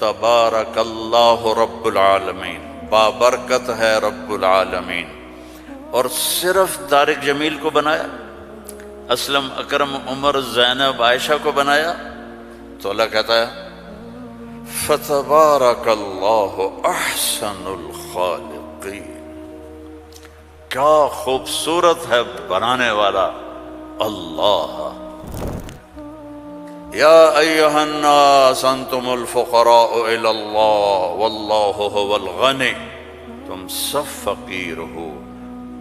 فتبارک اللہ رب العالمین، بابرکت ہے رب العالمین۔ اور صرف طارق جمیل کو بنایا؟ اسلم، اکرم، عمر، زینب، عائشہ کو بنایا؟ تو اللہ کہتا ہے فتبارک اللہ احسن الخالقین۔ کیا خوبصورت ہے بنانے والا اللہ۔ یا ایہا الناس انتم الفقراء الی اللہ واللہ هو الغنی، تم سب فقیر ہو،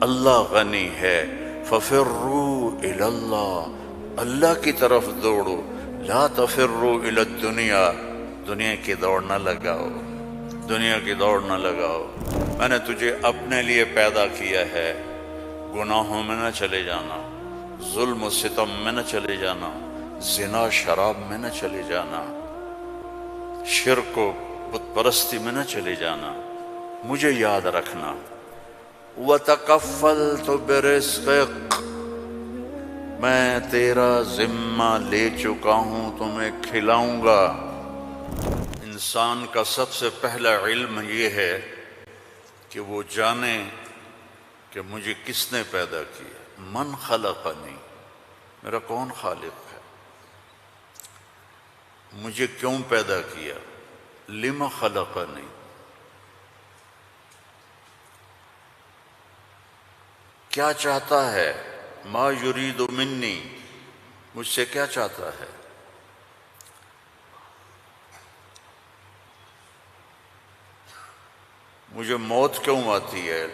اللہ غنی ہے۔ ففروا الی اللہ، اللہ کی طرف دوڑو، لا تفروا الی الدنیا، دنیا کی دوڑ نہ لگاؤ، دنیا کی دوڑ نہ لگاؤ۔ میں نے تجھے اپنے لیے پیدا کیا ہے، گناہوں میں نہ چلے جانا، ظلم و ستم میں نہ چلے جانا، زنا شراب میں نہ چلے جانا، شرک و بت پرستی میں نہ چلے جانا، مجھے یاد رکھنا۔ وَتَكَفَّلْتُ بِرِزْقِكَ، میں تیرا ذمہ لے چکا ہوں، تمہیں کھلاؤں گا۔ انسان کا سب سے پہلا علم یہ ہے کہ وہ جانے کہ مجھے کس نے پیدا کیا، من خلقنی، میرا کون خالق ہے، مجھے کیوں پیدا کیا، لم خلقنی، کیا چاہتا ہے، ما یرید منی، مجھ سے کیا چاہتا ہے۔ مجھے موت کیوں آتی ہے،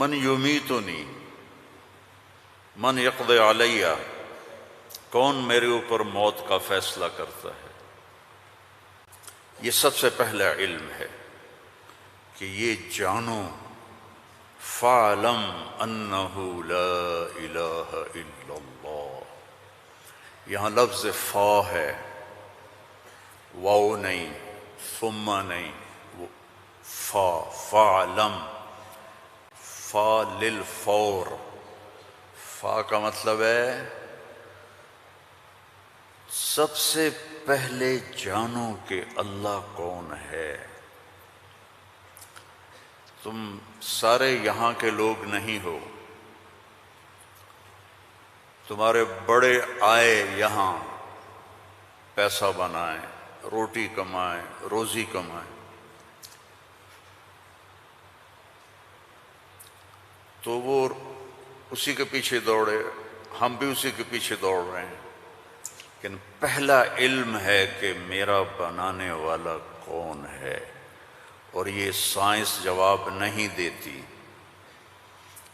من یمیتنی، من یقضی علیہ، کون میرے اوپر موت کا فیصلہ کرتا ہے۔ یہ سب سے پہلا علم ہے کہ یہ جانو، فَاعْلَمْ أَنَّهُ لَا إِلَٰهَ إِلَّا اللَّهُ، یہاں لفظ فا ہے، واو نہیں، ثم نہیں، فا، فَاعْلَمْ، فا للفور، فا کا مطلب ہے سب سے پہلے جانو کہ اللہ کون ہے۔ تم سارے یہاں کے لوگ نہیں ہو، تمہارے بڑے آئے یہاں پیسہ بنائیں، روٹی کمائیں، روزی کمائیں، تو وہ اسی کے پیچھے دوڑے، ہم بھی اسی کے پیچھے دوڑ رہے ہیں، لیکن پہلا علم ہے کہ میرا بنانے والا کون ہے۔ اور یہ سائنس جواب نہیں دیتی،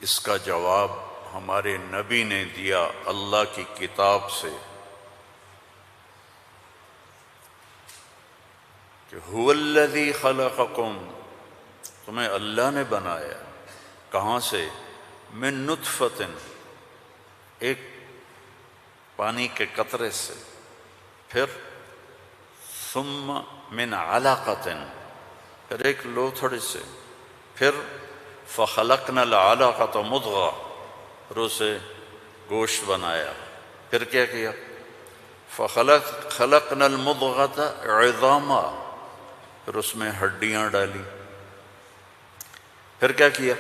اس کا جواب ہمارے نبی نے دیا اللہ کی کتاب سے، کہ هو الذی خلقکم، تمہیں اللہ نے بنایا، کہاں سے، من نطفۃ، ایک پانی کے قطرے سے، پھر ثم من علقۃ، پھر ایک لوتھڑے سے، پھر فخلقنا العلقۃ مضغہ، پھر اسے گوشت بنایا، پھر کیا کیا، خلقنا المضغۃ عظاما، پھر اس میں ہڈیاں ڈالی، پھر کیا کیا،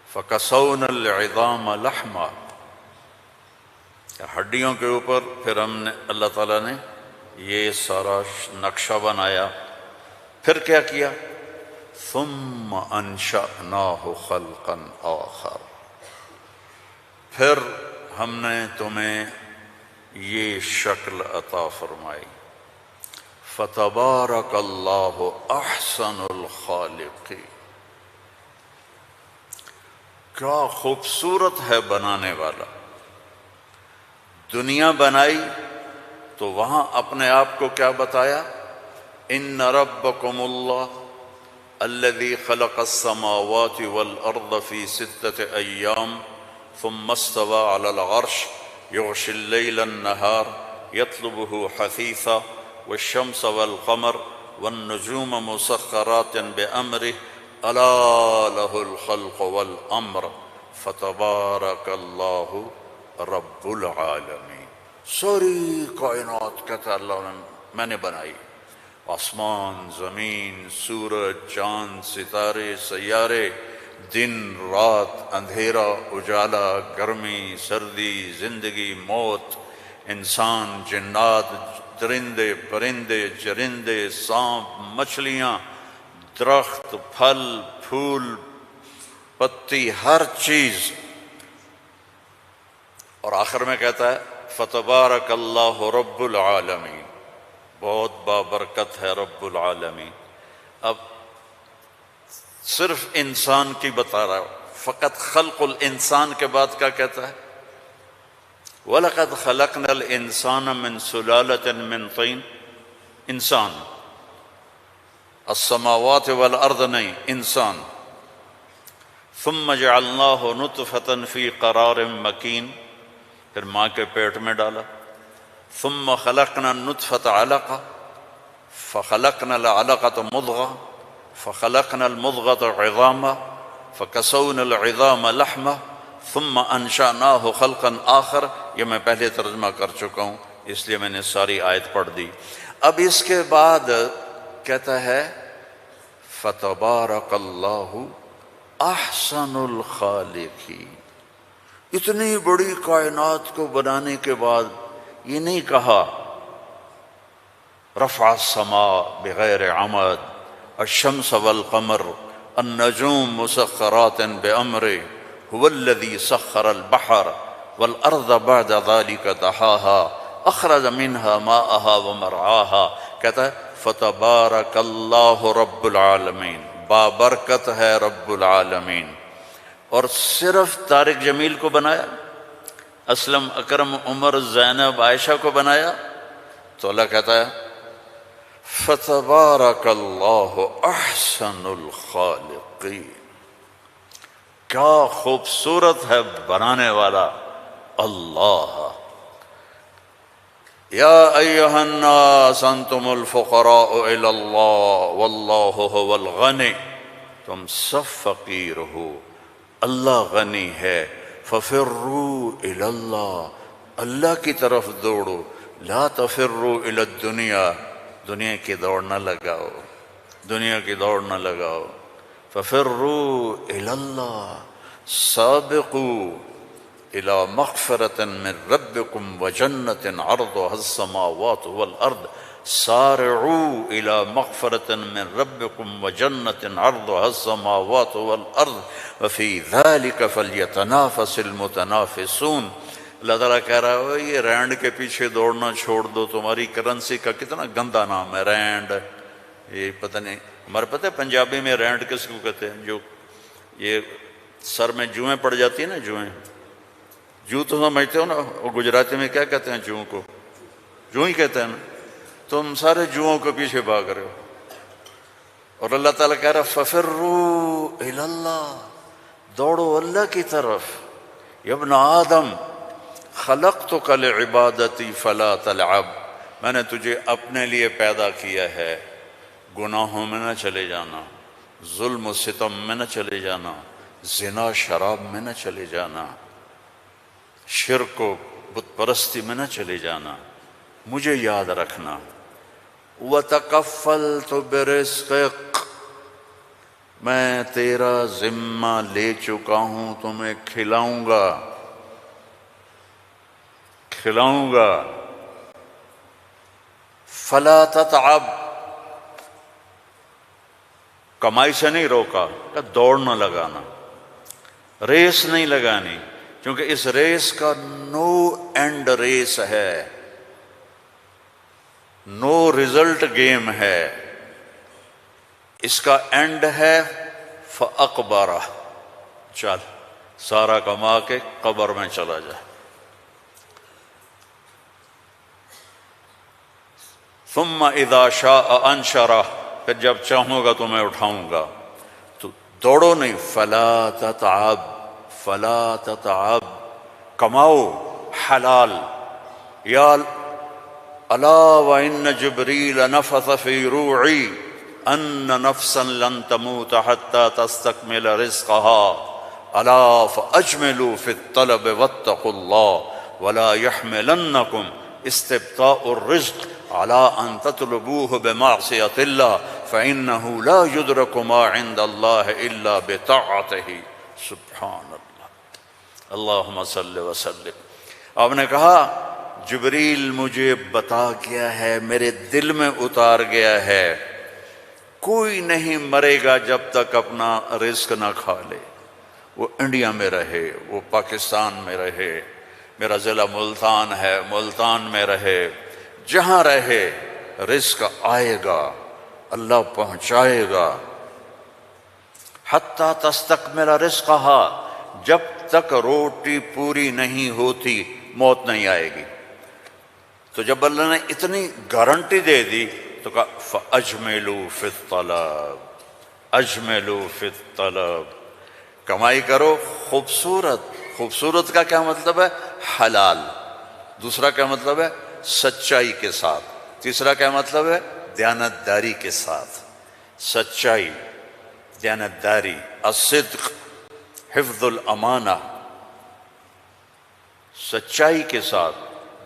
فکسونا العظام لحما، ہڈیوں کے اوپر پھر ہم نے، اللہ تعالیٰ نے یہ سارا نقشہ بنایا، پھر کیا کیا، ثم انشأناہ خلقا آخر، پھر ہم نے تمہیں یہ شکل عطا فرمائی۔ فتبارک اللہ احسن الخالقین، کیا خوبصورت ہے بنانے والا۔ دنیا بنائی تو وہاں اپنے آپ کو کیا بتایا، ان ربکم اللہ الذی خلق السماوات والارض فی 6 ایام ثم استوى على العرش یغشی اللیل النہار یطلبہ حثیثا والشمس والقمر والنجوم مسخرات بأمرہ الا لہ الخلق والامر فتبارک اللہ رب العالمین۔ ساری کائنات کہتا ہے اللہ نے، میں نے بنائی، آسمان، زمین، سورج، چاند، ستارے، سیارے، دن، رات، اندھیرا، اجالا، گرمی، سردی، زندگی، موت، انسان، جنات، درندے، پرندے، چرندے، سانپ، مچھلیاں، درخت، پھل، پھول، پتی، ہر چیز. اور آخر میں کہتا ہے فتبارک اللہ رب العالمین، بہت بابرکت ہے رب العالمین. اب صرف انسان کی بتا رہا ہوں، فقط خلق الانسان کے بعد کیا کہتا ہے؟ وَلَقَدْ خَلَقْنَا الْإِنسَانَ مِنْ سُلَالَةٍ مِنْ طِينٍ. انسان، السماوات والارض نہیں، انسان. ثم جعلناه نطفة في قرار مكين، پھر ماں کے پیٹ میں ڈالا. ثم خلقنا النطفة علقة فخلقنا العلقة مضغة فخلقنا المضغة عظاما فكسونا العظام لحما ثم انشأناه خلقا آخر. یہ میں پہلے ترجمہ کر چکا ہوں اس لیے میں نے ساری آیت پڑھ دی. اب اس کے بعد کہتا ہے فتبارک اللہ احسن الخالقین. اتنی بڑی کائنات کو بنانے کے بعد یہ نہیں کہا رفع السماء بغیر عمد الشمس والقمر النجوم مسخرات بأمره هو الذي سخر البحر والأرض بعد ذلك دحاها أخرج منها ماءها ومرعاها. کہتا ہے فتبارک اللہ رب العالمین، بابرکت ہے رب العالمین. اور صرف طارق جمیل کو بنایا، اسلم، اکرم، عمر، زینب، عائشہ کو بنایا؟ تو اللہ کہتا ہے فتبارک اللہ احسن الخالقین. کیا خوبصورت ہے بنانے والا اللہ. یا ایہا الناس انتم الفقراء الی اللہ واللہ هو الغنی. تم سب فقیر ہو، اللہ غنی ہے. ففروا الی اللہ، اللہ کی طرف دوڑو. لا تفروا الی الدنیا، دنیا کی دوڑ نہ لگاؤ، دنیا کی دوڑ نہ لگاؤ. ففروا الی اللہ، سابقوا الى مغفرة من ربكم وجنة عرضها السماوات والارض. سارعوا الى مغفرة من ربكم وجنة عرضها السماوات والارض وفي ذلك فليتنافس المتنافسون. اللہ تعالیٰ کہہ رہا ہے یہ رینڈ کے پیچھے دوڑنا چھوڑ دو. تمہاری کرنسی کا کتنا گندا نام ہے رینڈ. یہ پتہ نہیں، ہمارے پتہ ہے پنجابی میں رینڈ کس کو کہتے ہیں؟ جو یہ سر میں جوئیں پڑ جاتی ہیں نا، جوئیں، جو تو سمجھتے ہو نا، وہ گجراتی میں کیا کہتے ہیں جوؤں کو؟ جو ہی کہتے ہیں نا. تم سارے جوؤں کے پیچھے بھاگ رہے ہو. اور اللہ تعالیٰ کہہ رہا ففروا الی اللہ، دوڑو اللہ کی طرف. یا ابن آدم خلقتک لعبادتی فلا تلعب، میں نے تجھے اپنے لیے پیدا کیا ہے، گناہوں میں نہ چلے جانا، ظلم و ستم میں نہ چلے جانا، زنا شراب میں نہ چلے جانا، شرک و بت پرستی میں نہ چلے جانا، مجھے یاد رکھنا. وَتَكَفَّلْتُ بِرِزْقِكَ، میں تیرا ذمہ لے چکا ہوں، تمہیں کھلاؤں گا، کھلاؤں گا. فَلَا تَتْعَبْ، کمائی سے نہیں روکا کہ دوڑ نہ لگانا، ریس نہیں لگانی، کیونکہ اس ریس کا نو اینڈ ریس ہے، نو ریزلٹ گیم ہے. اس کا اینڈ ہے فَأَقْبَرَ، چل سارا کما کے قبر میں چلا جا. ثم اذا شاء انشرہ، پھر جب چاہوں گا تو میں اٹھاؤں گا. تو دوڑو نہیں، فلا تتعب، فلا تتعب، کماؤ حلال. یا الا وان جبریل نفث فی روعی ان نفسا لن تموت حتى تستكمل رزقها الا فاجملوا في الطلب واتقوا الله ولا يحملنكم استبطاء الرزق علی ان تطلبوه بمعصیۃ اللہ فإنہ لا یدرک ما عند اللہ الا بطاعتہ۔ سبحان اللہ، اللہم صلی وسلم۔ آپ نے کہا جبریل مجھے بتا گیا ہے، میرے دل میں اتار گیا ہے، کوئی نہیں مرے گا جب تک اپنا رزق نہ کھا لے، وہ انڈیا میں رہے، وہ پاکستان میں رہے، میرا ضلع ملتان ہے، ملتان میں رہے، جہاں رہے رزق آئے گا، اللہ پہنچائے گا۔ حتیٰ تستکمل رزقہا، جب تک روٹی پوری نہیں ہوتی موت نہیں آئے گی۔ تو جب اللہ نے اتنی گارنٹی دے دی تو کہا فَأَجْمِلُوا فِي الطَّلَبِ، اجملوا فی الطلب، کمائی کرو خوبصورت۔ خوبصورت کا کیا مطلب ہے؟ حلال۔ دوسرا کیا مطلب ہے؟ سچائی کے ساتھ۔ تیسرا کیا مطلب ہے؟ دیانتداری کے ساتھ۔ سچائی، دیانتداری، الصدق، حفظ الامانہ، سچائی کے ساتھ،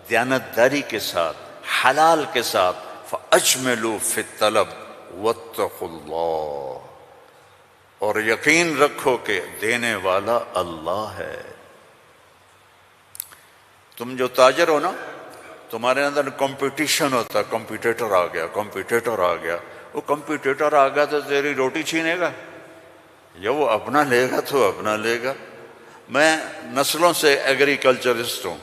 دیانتداری کے ساتھ، حلال کے ساتھ۔ فَأَجْمِلُوا فِي الطَّلَبِ وَاتَّقُوا اللَّهَ، اور یقین رکھو کہ دینے والا اللہ ہے۔ تم جو تاجر ہو نا، تمہارے اندر کمپٹیشن ہوتا ہے، کمپیٹیٹر آ گیا، کمپیٹیٹر آ گیا۔ وہ کمپیٹیٹر آ گیا تو تیری روٹی چھینے گا، یا وہ اپنا لے گا تو اپنا لے گا۔ میں نسلوں سے ایگریکلچرسٹ ہوں،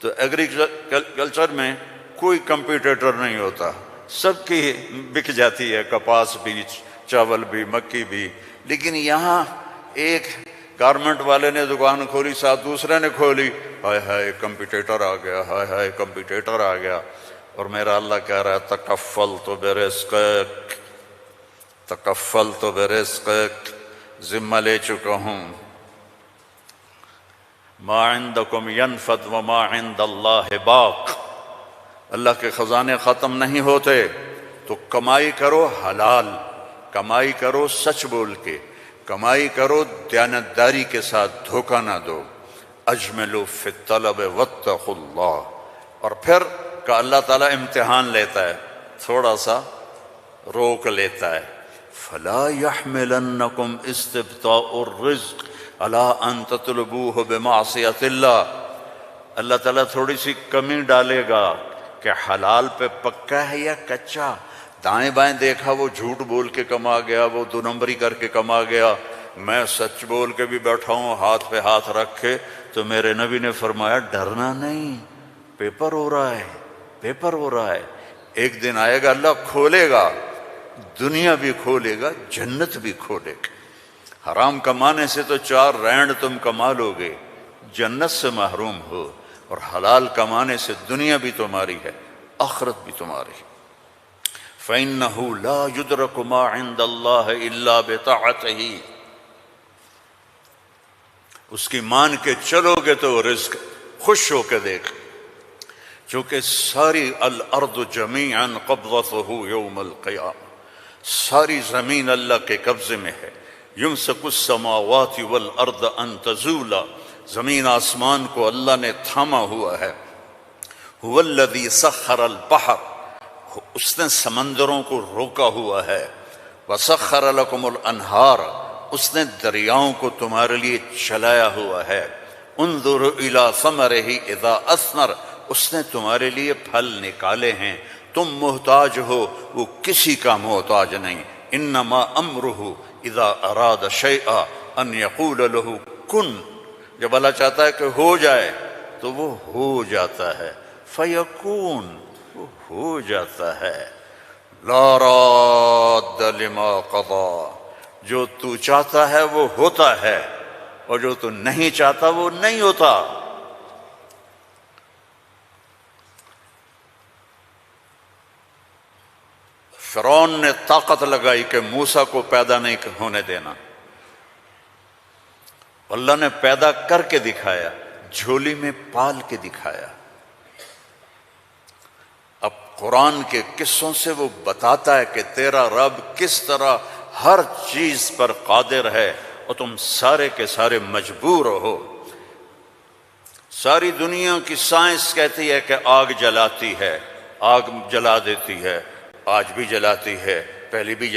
تو ایگریکلچر میں کوئی کمپیٹیٹر نہیں ہوتا، سب کی بک جاتی ہے، کپاس بھی، چاول بھی، مکی بھی۔ لیکن یہاں ایک گارمنٹ والے نے دکان کھولی، ساتھ دوسرے نے کھولی، ہائے ہائے کمپیٹیٹر آ گیا، ہائے ہائے کمپیٹیٹر آ گیا۔ اور میرا اللہ کہہ رہا ہے تکفلت برزقک، تکفلت برزقک، ذمہ لے چکا ہوں۔ ما عندکم ینفد وما عند اللہ باق، اللہ کے خزانے ختم نہیں ہوتے، تو کمائی کرو حلال، کمائی کرو سچ بول کے، کمائی کرو دیانتداری کے ساتھ، دھوکہ نہ دو۔ اجملوا فی الطلب واتقوا اللہ۔ اور پھر کہ اللہ تعالیٰ امتحان لیتا ہے، تھوڑا سا روک لیتا ہے۔ فلا يحملنکم استبطاء الرزق علی ان تطلبوہ بمعصیۃ اللہ، اللہ تعالیٰ تھوڑی سی کمی ڈالے گا کہ حلال پہ پکا ہے یا کچا۔ دائیں بائیں دیکھا وہ جھوٹ بول کے کما گیا، وہ دو نمبری کر کے کما گیا، میں سچ بول کے بھی بیٹھا ہوں ہاتھ پہ ہاتھ رکھ کے۔ تو میرے نبی نے فرمایا ڈرنا نہیں، پیپر ہو رہا ہے، پیپر ہو رہا ہے، ایک دن آئے گا اللہ کھولے گا، دنیا بھی کھولے گا، جنت بھی کھولے گا۔ حرام کمانے سے تو 4 رینڈ تم کما لو گے، جنت سے محروم ہو، اور حلال کمانے سے دنیا بھی تمہاری ہے، آخرت بھی تمہاری ہے۔ فَإِنَّهُ لَا يُدْرَكُ مَا عِندَ اللَّهِ إِلَّا بِطَاعَتِهِ، اس کی مان کے چلو گے تو رزق خوش ہو کے دیکھ، چونکہ ساری الارض جمیعا قبضتہ یوم القیامہ، ساری زمین اللہ کے قبضے میں ہے۔ یمسک السماوات والارض ان تزولا، زمین آسمان کو اللہ نے تھاما ہوا ہے۔ هو الذی سخر البحر، اس نے سمندروں کو روکا ہوا ہے۔ وسخر لکم الانہار، اس نے دریاؤں کو تمہارے لیے چلایا ہوا ہے۔ انظر الی ثمرہ اذا اثمر، اس نے تمہارے لیے پھل نکالے ہیں، تم محتاج ہو، وہ کسی کا محتاج نہیں۔ انما امرہ اذا اراد شیئا ان یقول له کن، جب اللہ چاہتا ہے کہ ہو جائے تو وہ ہو جاتا ہے، فیکون، وہ ہو جاتا ہے۔ لا راد لما قضا، جو تو چاہتا ہے وہ ہوتا ہے، اور جو تو نہیں چاہتا وہ نہیں ہوتا۔ فرعون نے طاقت لگائی کہ موسیٰ کو پیدا نہیں ہونے دینا، اللہ نے پیدا کر کے دکھایا، جھولی میں پال کے دکھایا۔ اب قرآن کے قصوں سے وہ بتاتا ہے کہ تیرا رب کس طرح ہر چیز پر قادر ہے، اور تم سارے کے سارے مجبور ہو۔ ساری دنیا کی سائنس کہتی ہے کہ آگ جلاتی ہے، آگ جلا دیتی ہے، آج بھی جلاتی ہے، پہلے بھی